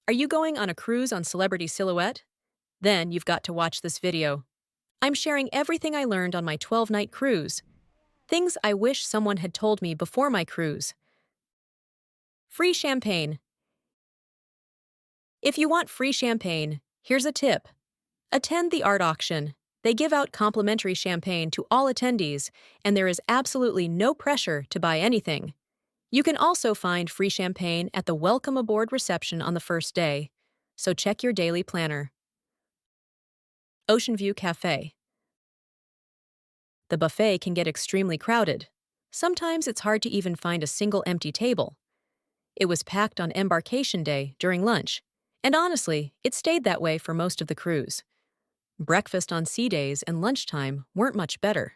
Are you going on a cruise on Celebrity Silhouette? Then you've got to watch this video. I'm sharing everything I learned on my 12-night cruise. Things I wish someone had told me before my cruise. Free champagne. If you want free champagne, here's a tip. Attend the art auction. They give out complimentary champagne to all attendees, and there is absolutely no pressure to buy anything. You can also find free champagne at the Welcome Aboard reception on the first day, so check your daily planner. Ocean View Cafe. The buffet can get extremely crowded. Sometimes it's hard to even find a single empty table. It was packed on embarkation day during lunch, and honestly, it stayed that way for most of the cruise. Breakfast on sea days and lunchtime weren't much better.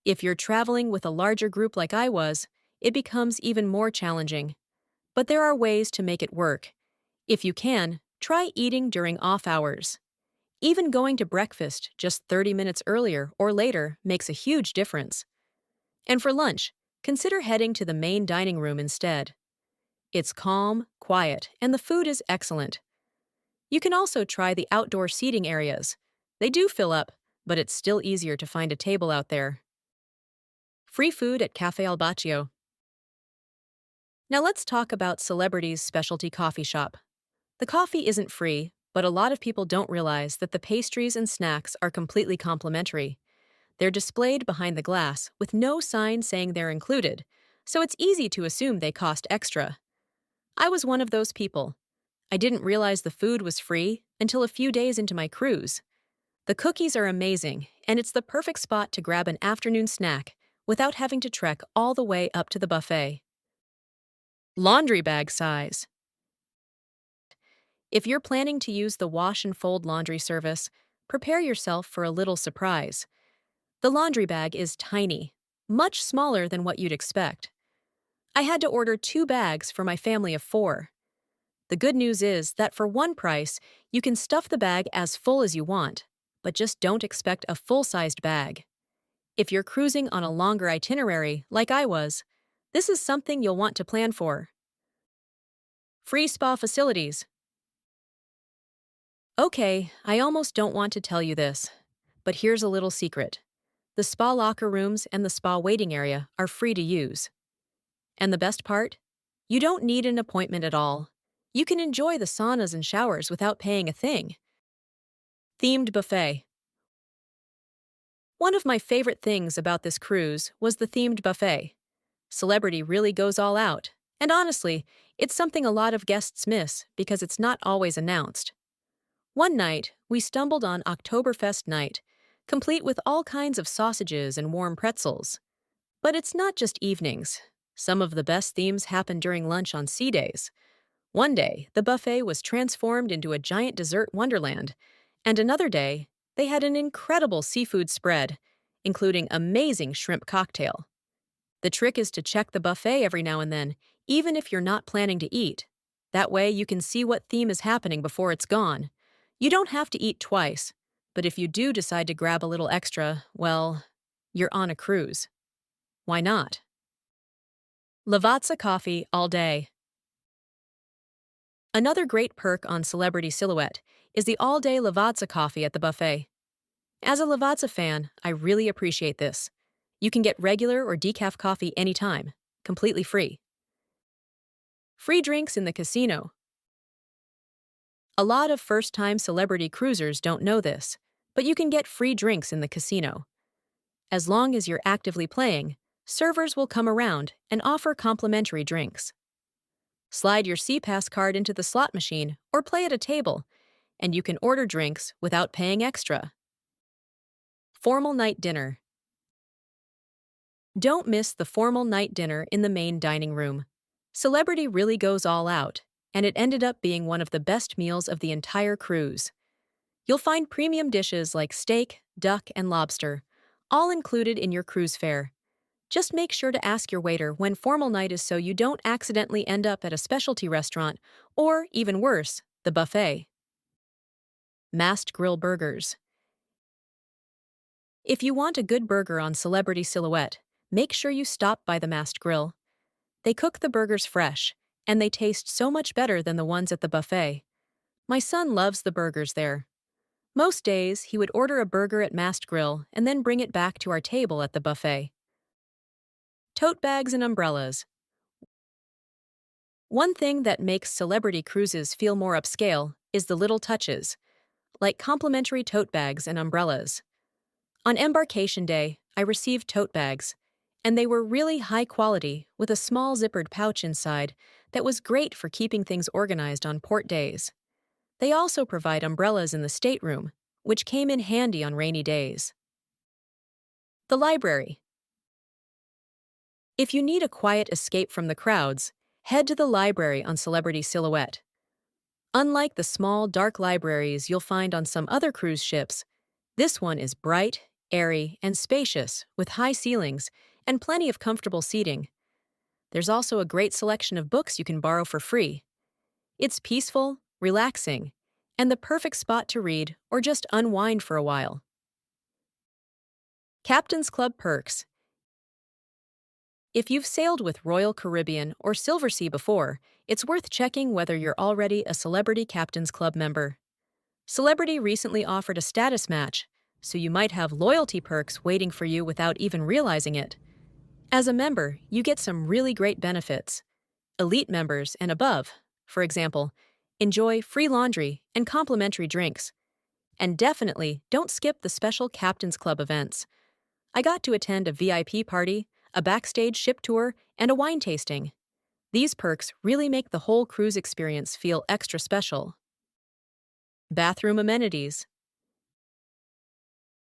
If you're traveling with a larger group like I was, it becomes even more challenging. But there are ways to make it work. If you can, try eating during off hours. Even going to breakfast just 30 minutes earlier or later makes a huge difference. And for lunch, consider heading to the main dining room instead. It's calm, quiet, and the food is excellent. You can also try the outdoor seating areas. They do fill up, but it's still easier to find a table out there. Free food at Cafe Al Baccio. Now let's talk about Celebrity's specialty coffee shop. The coffee isn't free, but a lot of people don't realize that the pastries and snacks are completely complimentary. They're displayed behind the glass with no sign saying they're included, so it's easy to assume they cost extra. I was one of those people. I didn't realize the food was free until a few days into my cruise. The cookies are amazing, and it's the perfect spot to grab an afternoon snack without having to trek all the way up to the buffet. Laundry bag size. If you're planning to use the wash and fold laundry service, prepare yourself for a little surprise. The laundry bag is tiny, much smaller than what you'd expect. I had to order 2 bags for my family of 4. The good news is that for one price, you can stuff the bag as full as you want, but just don't expect a full-sized bag. If you're cruising on a longer itinerary, like I was, this is something you'll want to plan for. Free spa facilities. Okay, I almost don't want to tell you this, but here's a little secret. The spa locker rooms and the spa waiting area are free to use. And the best part? You don't need an appointment at all. You can enjoy the saunas and showers without paying a thing. Themed buffet. One of my favorite things about this cruise was the themed buffet. Celebrity really goes all out, and honestly, it's something a lot of guests miss because it's not always announced. One night, we stumbled on Oktoberfest night, complete with all kinds of sausages and warm pretzels. But it's not just evenings. Some of the best themes happen during lunch on sea days. One day, the buffet was transformed into a giant dessert wonderland, and another day, they had an incredible seafood spread, including amazing shrimp cocktail. The trick is to check the buffet every now and then, even if you're not planning to eat. That way you can see what theme is happening before it's gone. You don't have to eat twice, but if you do decide to grab a little extra, well, you're on a cruise. Why not? Lavazza coffee all day. Another great perk on Celebrity Silhouette is the all-day Lavazza coffee at the buffet. As a Lavazza fan, I really appreciate this. You can get regular or decaf coffee anytime, completely free. Free drinks in the casino. A lot of first-time celebrity cruisers don't know this, but you can get free drinks in the casino. As long as you're actively playing, servers will come around and offer complimentary drinks. Slide your SeaPass card into the slot machine or play at a table, and you can order drinks without paying extra. Formal night dinner. Don't miss the formal night dinner in the main dining room. Celebrity really goes all out, and it ended up being one of the best meals of the entire cruise. You'll find premium dishes like steak, duck, and lobster, all included in your cruise fare. Just make sure to ask your waiter when formal night is so you don't accidentally end up at a specialty restaurant or, even worse, the buffet. Mast Grill burgers. If you want a good burger on Celebrity Silhouette, make sure you stop by the Mast Grill. They cook the burgers fresh, and they taste so much better than the ones at the buffet. My son loves the burgers there. Most days, he would order a burger at Mast Grill and then bring it back to our table at the buffet. Tote bags and umbrellas. One thing that makes celebrity cruises feel more upscale is the little touches, like complimentary tote bags and umbrellas. On embarkation day, I received tote bags, and they were really high quality with a small zippered pouch inside that was great for keeping things organized on port days. They also provide umbrellas in the stateroom, which came in handy on rainy days. The library. If you need a quiet escape from the crowds, head to the library on Celebrity Silhouette. Unlike the small, dark libraries you'll find on some other cruise ships, this one is bright, airy, and spacious with high ceilings and plenty of comfortable seating. There's also a great selection of books you can borrow for free. It's peaceful, relaxing, and the perfect spot to read or just unwind for a while. Captain's Club perks. If you've sailed with Royal Caribbean or Silversea before, it's worth checking whether you're already a Celebrity Captain's Club member. Celebrity recently offered a status match, so you might have loyalty perks waiting for you without even realizing it. As a member, you get some really great benefits. Elite members and above, for example, enjoy free laundry and complimentary drinks. And definitely don't skip the special Captain's Club events. I got to attend a VIP party, a backstage ship tour, and a wine tasting. These perks really make the whole cruise experience feel extra special. Bathroom amenities.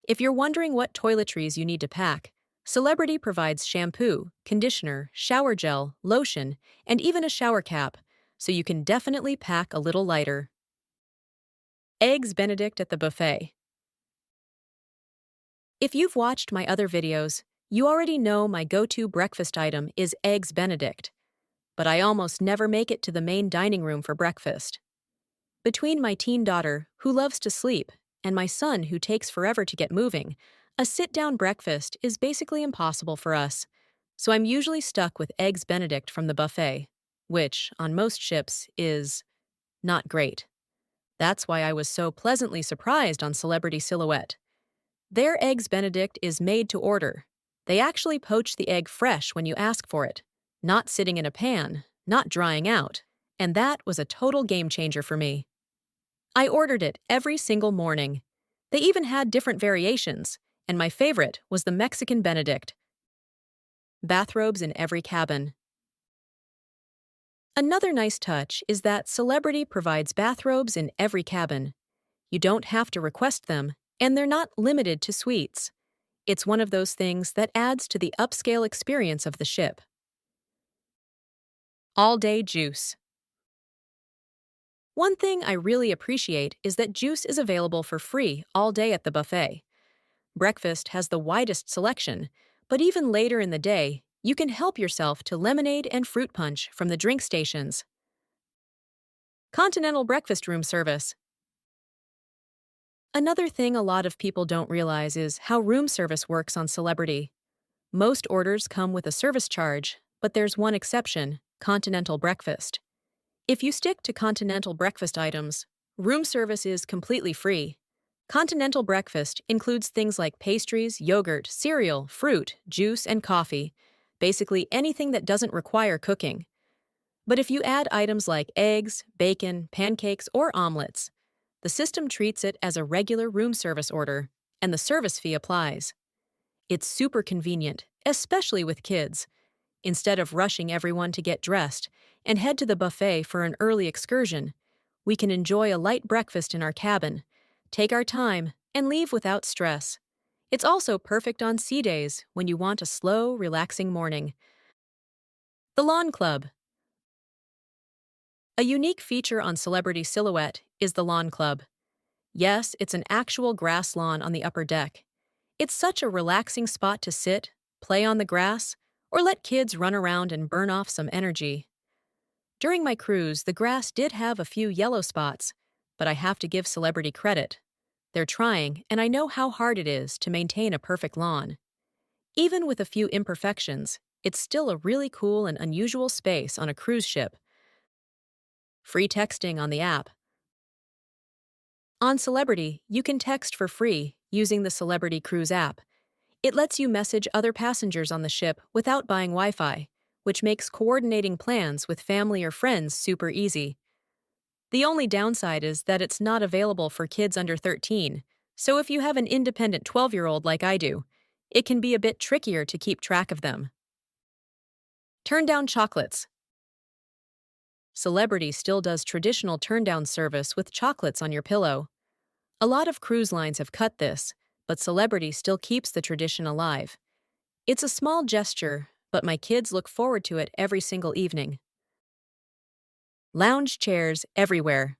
If you're wondering what toiletries you need to pack, Celebrity provides shampoo, conditioner, shower gel, lotion, and even a shower cap, so you can definitely pack a little lighter. Eggs Benedict at the buffet. If you've watched my other videos, you already know my go-to breakfast item is Eggs Benedict, but I almost never make it to the main dining room for breakfast. Between my teen daughter, who loves to sleep, and my son, who takes forever to get moving, a sit-down breakfast is basically impossible for us, so I'm usually stuck with Eggs Benedict from the buffet, which, on most ships, is not great. That's why I was so pleasantly surprised on Celebrity Silhouette. Their Eggs Benedict is made to order. They actually poach the egg fresh when you ask for it, not sitting in a pan, not drying out, and that was a total game changer for me. I ordered it every single morning. They even had different variations, and my favorite was the Mexican Benedict. Bathrobes in every cabin. Another nice touch is that Celebrity provides bathrobes in every cabin. You don't have to request them, and they're not limited to suites. It's one of those things that adds to the upscale experience of the ship. All-day juice. One thing I really appreciate is that juice is available for free all day at the buffet. Breakfast has the widest selection, but even later in the day, you can help yourself to lemonade and fruit punch from the drink stations. Continental breakfast room service. Another thing a lot of people don't realize is how room service works on Celebrity. Most orders come with a service charge, but there's one exception: continental breakfast. If you stick to continental breakfast items, room service is completely free. Continental breakfast includes things like pastries, yogurt, cereal, fruit, juice, and coffee, basically anything that doesn't require cooking. But if you add items like eggs, bacon, pancakes, or omelets, the system treats it as a regular room service order, and the service fee applies. It's super convenient, especially with kids. Instead of rushing everyone to get dressed and head to the buffet for an early excursion, we can enjoy a light breakfast in our cabin, take our time, and leave without stress. It's also perfect on sea days when you want a slow, relaxing morning. The Lawn Club. A unique feature on Celebrity Silhouette is the Lawn Club. Yes, it's an actual grass lawn on the upper deck. It's such a relaxing spot to sit, play on the grass, or let kids run around and burn off some energy. During my cruise, the grass did have a few yellow spots, but I have to give Celebrity credit. They're trying, and I know how hard it is to maintain a perfect lawn. Even with a few imperfections, it's still a really cool and unusual space on a cruise ship, Free texting on the app. On Celebrity, you can text for free using the Celebrity Cruise app. It lets you message other passengers on the ship without buying Wi-Fi, which makes coordinating plans with family or friends super easy. The only downside is that it's not available for kids under 13, so if you have an independent 12-year-old like I do, it can be a bit trickier to keep track of them. Turn down chocolates. Celebrity still does traditional turn-down service with chocolates on your pillow. A lot of cruise lines have cut this, but Celebrity still keeps the tradition alive. It's a small gesture, but my kids look forward to it every single evening. Lounge chairs everywhere.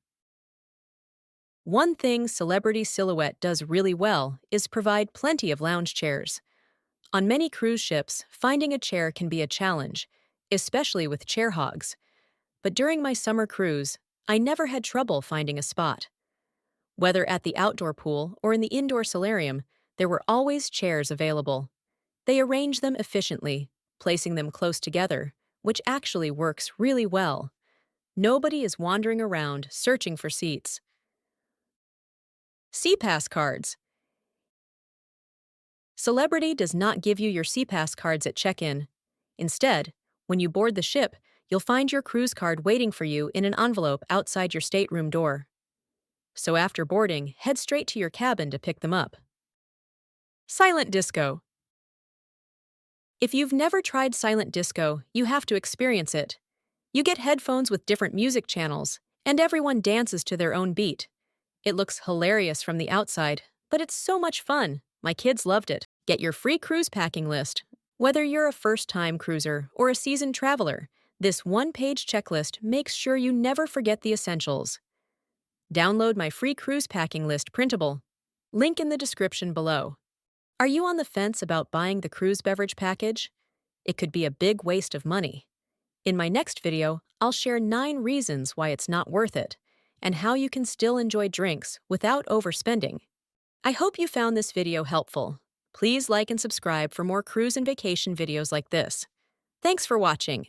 One thing Celebrity Silhouette does really well is provide plenty of lounge chairs. On many cruise ships, finding a chair can be a challenge, especially with chair hogs. But during my summer cruise, I never had trouble finding a spot. Whether at the outdoor pool or in the indoor solarium, there were always chairs available. They arrange them efficiently, placing them close together, which actually works really well. Nobody is wandering around searching for seats. SeaPass cards. Celebrity does not give you your SeaPass cards at check-in. Instead, when you board the ship, you'll find your cruise card waiting for you in an envelope outside your stateroom door. So after boarding, head straight to your cabin to pick them up. Silent disco. If you've never tried silent disco, you have to experience it. You get headphones with different music channels, and everyone dances to their own beat. It looks hilarious from the outside, but it's so much fun. My kids loved it. Get your free cruise packing list. Whether you're a first-time cruiser or a seasoned traveler, this one-page checklist makes sure you never forget the essentials. Download my free cruise packing list printable. Link in the description below. Are you on the fence about buying the cruise beverage package? It could be a big waste of money. In my next video, I'll share 9 reasons why it's not worth it, and how you can still enjoy drinks without overspending. I hope you found this video helpful. Please like and subscribe for more cruise and vacation videos like this. Thanks for watching.